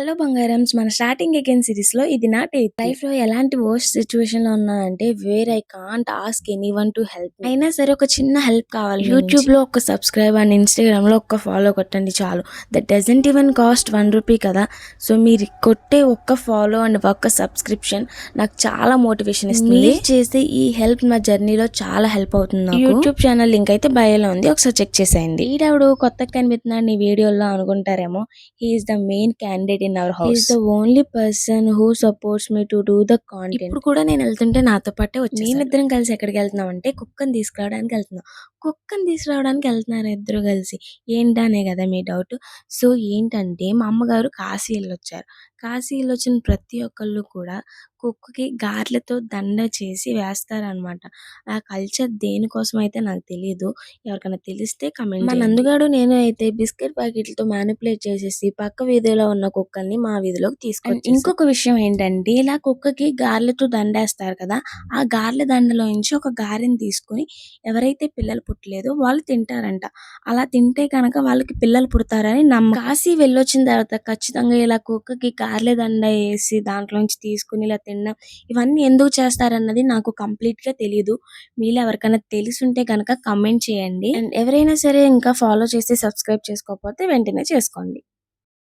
Hello బంగారమ్స్! మన 'starting again' సిరీస్‌లో ఇది నా టేక్. లైఫ్‌లో ఎలాంటి వర్స్ట్ సిట్యుయేషన్‌లో ఉన్నానంటే where I can't ask anyone to help me. అయినా సరే ఒక చిన్న హెల్ప్ కావాలి. యూట్యూబ్‌లో ఒక సబ్స్క్రైబ్ అండ్ ఇన్‌స్టాగ్రామ్‌లో ఒక్క ఫాలో కొట్టండి చాలు. దట్ డజంట్ ఈవెన్ కాస్ట్ ₹1 కదా! సో మీరు కొట్టే ఒక్క ఫాలో అండ్ ఒక్క సబ్స్క్రిప్షన్ నాకు చాలా మోటివేషన్ ఇస్తుంది. మీరు చేసే ఈ హెల్ప్ నా జర్నీలో చాలా హెల్ప్ అవుతుంది నాకు. యూట్యూబ్ ఛానల్ లింక్ అయితే బయోలో ఉంది. ఒకసారి చెక్ చేసేయండి. ఈడెవడు కొత్తగా కనిపిస్తున్నాడు నీ వీడియోలో అనుకుంటారేమో. He is the main candidate in our house. He is the only person who supports me to do the content. ఇప్పుడు కూడా నేను వెళ్తుంటే నాతో పాటే వచ్చేసాడు. మేమిద్దరం కలిసి ఎక్కడికి వెళ్తున్నాం అంటే కుక్కని తీసుకురావడానికి వెళ్తున్నాం. కుక్కని తీసుకురావడానికి వెళ్తున్నారు ఇద్దరు కలిసి. ఏంటనే కదా మీ డౌట్. సో ఏంటంటే మా అమ్మగారు కాశీ వెళ్ళొచ్చారు. కాశీ వెళ్ళొచ్చిన ప్రతి ఒక్కళ్ళు కూడా కుక్కకి గార్లతో దండ చేసి వేస్తారనమాట. ఆ కల్చర్ దేనికోసం అయితే నాకు తెలీదు. ఎవరికైనా తెలిస్తే కమెంట్ చేయండి. మా నందుగాడు నేను అయితే బిస్కెట్ ప్యాకెట్లతో మ్యానిపులేట్ చేసేసి పక్క వీధిలో ఉన్న కుక్కల్ని మా వీధిలోకి తీసుకొచ్చేసాం. ఇంకొక విషయం ఏంటంటే ఇలా కుక్కకి గార్లతో దండేస్తారు కదా, ఆ గార్ల దండలో నుంచి ఒక గారెని తీసుకొని ఎవరైతే పిల్లలు పుట్టలేదో వాళ్ళు తింటారంట. అలా తింటే కనుక వాళ్ళకి పిల్లలు పుడతారని నమ్మకం. కాశీ వెళ్ళొచ్చిన తర్వాత ఖచ్చితంగా ఇలా కుక్కకి గార్ల దండ వేసి దాంట్లోంచి తీసుకుని ఇలా తినడం ఇవన్నీ ఎందుకు చేస్తారన్నది నాకు కంప్లీట్ గా తెలియదు. మీలో ఎవరికైనా తెలిసి ఉంటే కనుక కమెంట్ చేయండి. అండ్ ఎవరైనా సరే ఇంకా ఫాలో చేసి సబ్స్క్రైబ్ చేసుకోకపోతే వెంటనే చేసుకోండి.